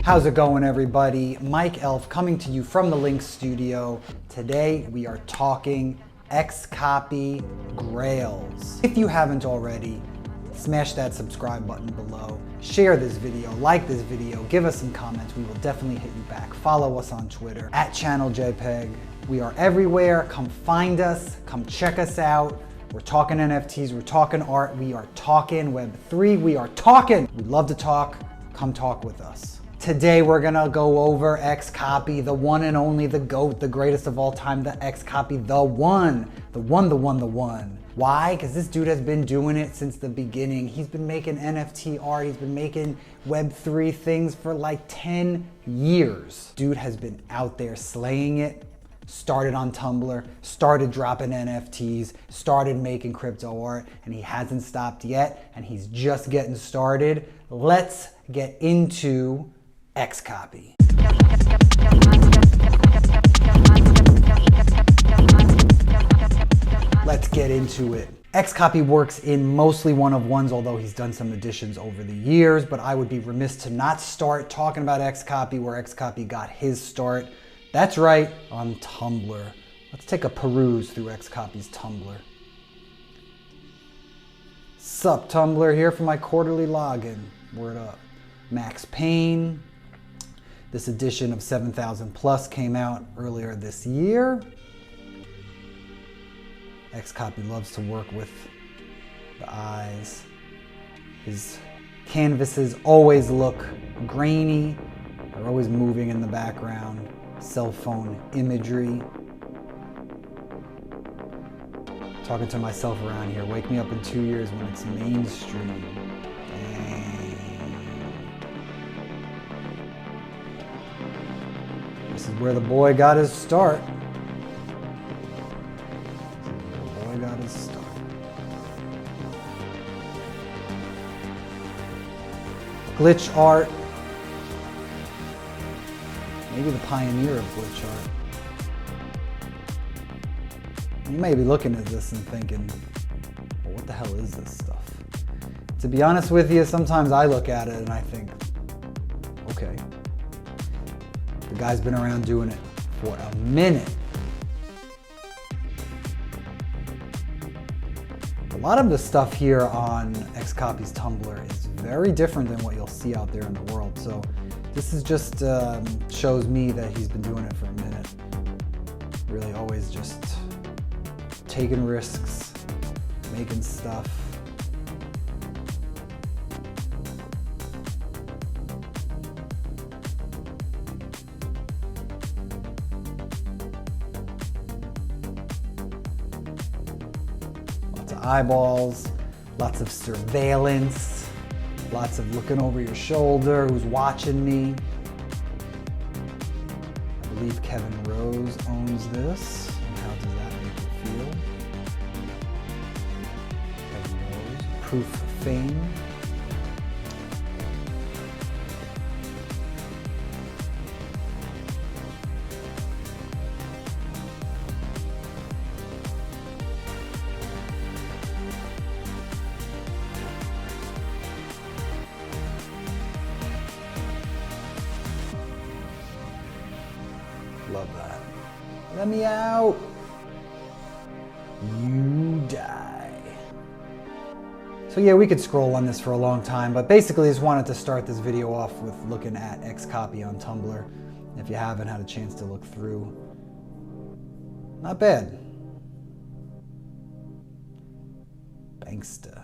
How's it going, everybody? Mike Elf coming to you from the Link Studio. Today we are talking XCOPY Grails. If you haven't already, smash that subscribe button below, share this video, like this video, give us some comments. We will definitely hit you back. Follow us on Twitter at @ChannelJPEG. We are everywhere. Come find us, come check us out. We're talking NFTs, we're talking art, we are talking Web3, we are talking. We love to talk. Come talk with us. Today we're gonna go over XCOPY, the one and only, the GOAT, the greatest of all time, the XCOPY, the one. Why? Because this dude has been doing it since the beginning. He's been making NFT art, he's been making Web3 things for like 10 years. Dude has been out there slaying it. Started on Tumblr, started dropping NFTs, started making crypto art, and he hasn't stopped yet, and he's just getting started. Let's get into XCOPY. Let's get into it. XCOPY works in mostly one-of-ones, although he's done some additions over the years, but I would be remiss to not start talking about XCOPY, where XCOPY got his start. That's right, on Tumblr. Let's take a peruse through XCOPY's Tumblr. Sup, Tumblr, here for my quarterly login. Word up. Max Payne. This edition of 7,000 Plus came out earlier this year. XCOPY loves to work with the eyes. His canvases always look grainy. They're always moving in the background. Cell phone imagery. Talking to myself around here. Wake me up in 2 years when it's mainstream. Dang. This is where the boy got his start. Glitch art. Maybe the pioneer of glitch art. You may be looking at this and thinking, well, what the hell is this stuff? To be honest with you, sometimes I look at it and I think, okay, the guy's been around doing it for a minute. A lot of the stuff here on XCOPY's Tumblr is very different than what you'll see out there in the world. So this is just shows me that he's been doing it for a minute. Really always just taking risks, making stuff. Lots of eyeballs, lots of surveillance. Lots of looking over your shoulder, who's watching me. I believe Kevin Rose owns this. And how does that make you feel? Kevin Rose, proof of fame. Love that. Let me out. You die. So yeah, we could scroll on this for a long time, but basically I just wanted to start this video off with looking at XCOPY on Tumblr. If you haven't had a chance to look through, not bad. Banksta.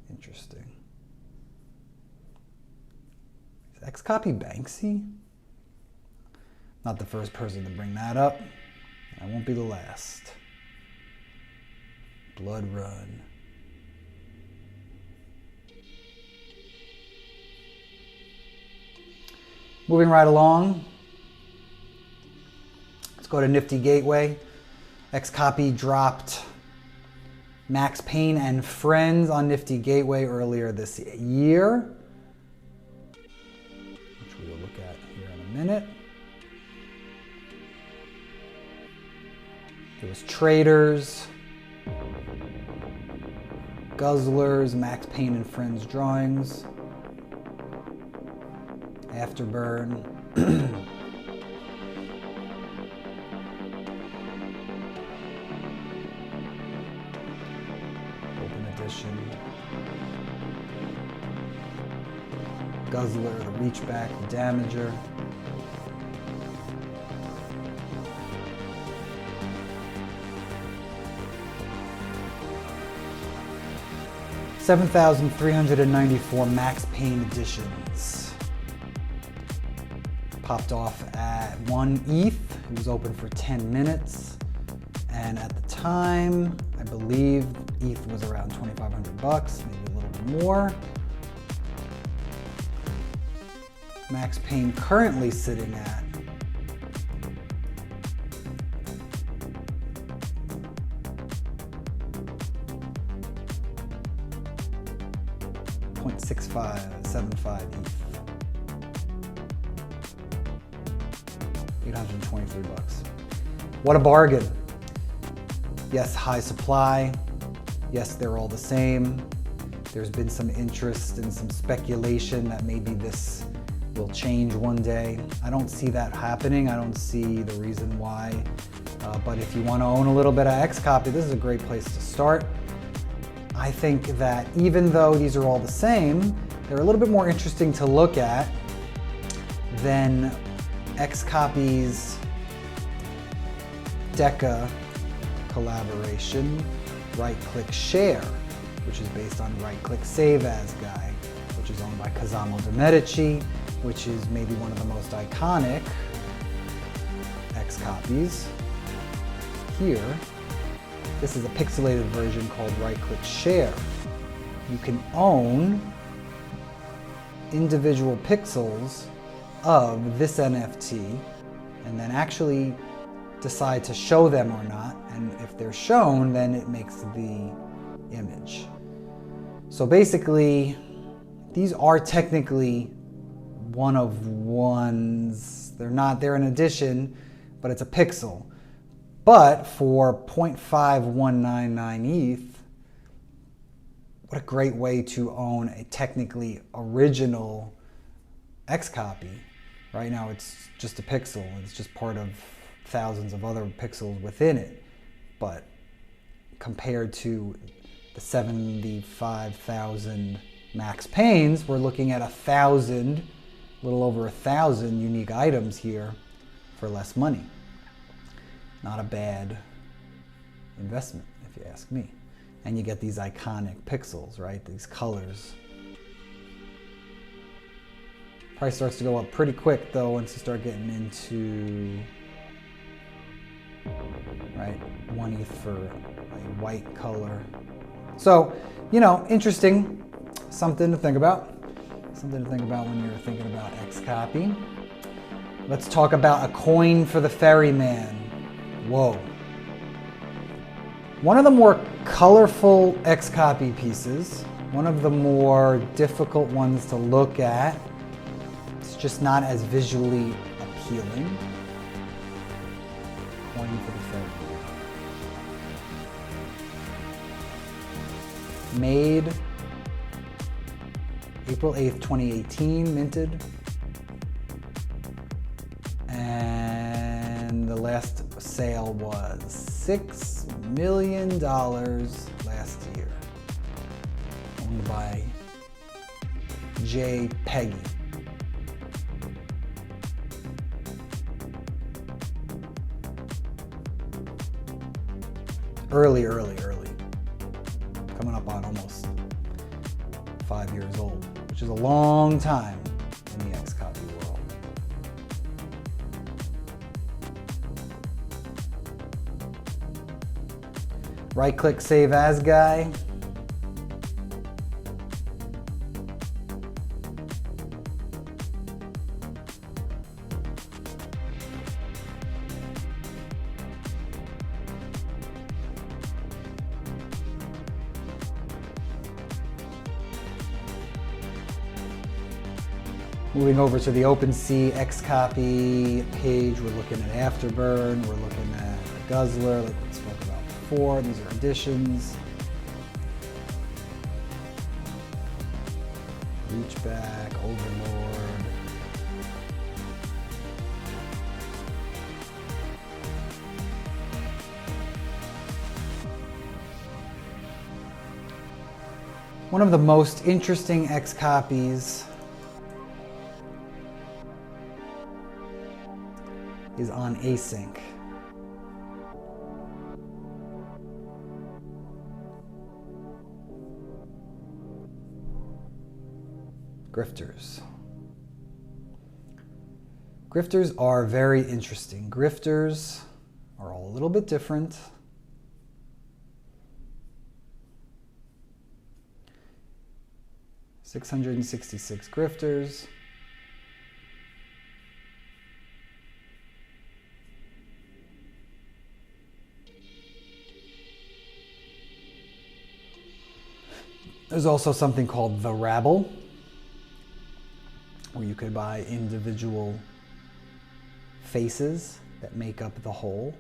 Interesting. XCOPY Banksy? Not the first person to bring that up. I won't be the last. Blood Run. Moving right along. Let's go to Nifty Gateway. XCOPY dropped Max Payne and Friends on Nifty Gateway earlier this year, which we will look at here in a minute. There was traders, Guzzlers, Max Payne and Friends drawings. Afterburn. Open edition. Guzzler, the Reachback, the Damager. $7,394 Max Payne editions. Popped off at 1 ETH. It was open for 10 minutes. And at the time, I believe ETH was around 2,500 bucks, maybe a little bit more. Max Payne currently sitting at .6575 ETH. 823 bucks. What a bargain. Yes, high supply. Yes, they're all the same. There's been some interest and some speculation that maybe this will change one day. I don't see that happening. I don't see the reason why. But if you want to own a little bit of XCOPY, this is a great place to start. I think that even though these are all the same, they're a little bit more interesting to look at than XCOPY's Deca collaboration, Right-Click Share, which is based on Right-Click Save As Guy, which is owned by Cosimo de' Medici, which is maybe one of the most iconic XCOPYs. Here, this is a pixelated version called Right-Click Share. You can own individual pixels of this NFT and then actually decide to show them or not. And if they're shown, then it makes the image. So basically, these are technically one of ones. They're an addition, but it's a pixel. But for 0.5199 ETH, what a great way to own a technically original XCOPY. Right now it's just a pixel. It's just part of thousands of other pixels within it. But compared to the 75,000 Max Paynes, we're looking at 1,000, a little over 1,000 unique items here for less money. Not a bad investment, if you ask me. And you get these iconic pixels, right? These colors. Price starts to go up pretty quick though once you start getting into, right, 1 ETH for a white color. So, you know, interesting. Something to think about. Something to think about when you're thinking about XCOPY. Let's talk about a coin for the ferryman. Whoa. One of the more colorful XCOPY pieces, one of the more difficult ones to look at. It's just not as visually appealing. Coin for the ferryman. Made April 8th, 2018, minted. And the last sale was $6 million last year. Owned by J. Peggy. Early. Coming up on almost 5 years old, which is a long time in the XCOPY world. Right-click Save As Guy. Moving over to the OpenSea XCOPY page, we're looking at Afterburn, we're looking at the Guzzler, like we spoke about before. These are additions. Reachback, Overlord. One of the most interesting XCOPYs is on async. Grifters. Grifters are very interesting. Grifters are all a little bit different. $666 grifters. There's also something called the rabble, where you could buy individual faces that make up the whole.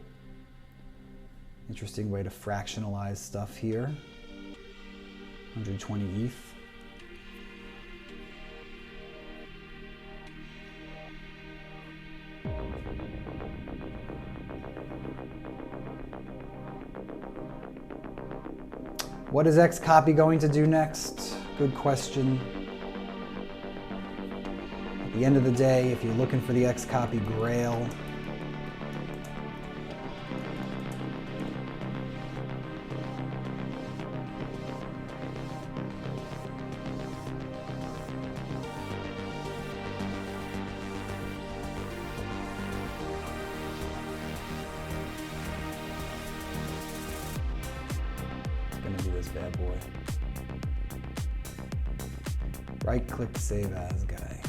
Interesting way to fractionalize stuff here. 120 ETH. What is XCOPY going to do next? Good question. At the end of the day, if you're looking for the XCOPY Grail, this bad boy. Right click save as guy.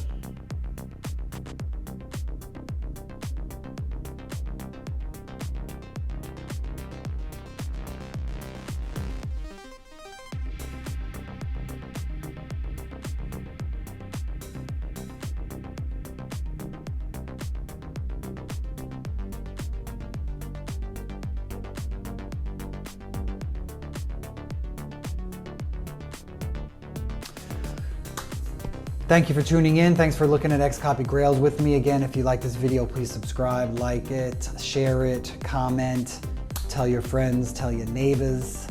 Thank you for tuning in. Thanks for looking at XCOPY Grails with me. Again, if you like this video, please subscribe, like it, share it, comment, tell your friends, tell your neighbors.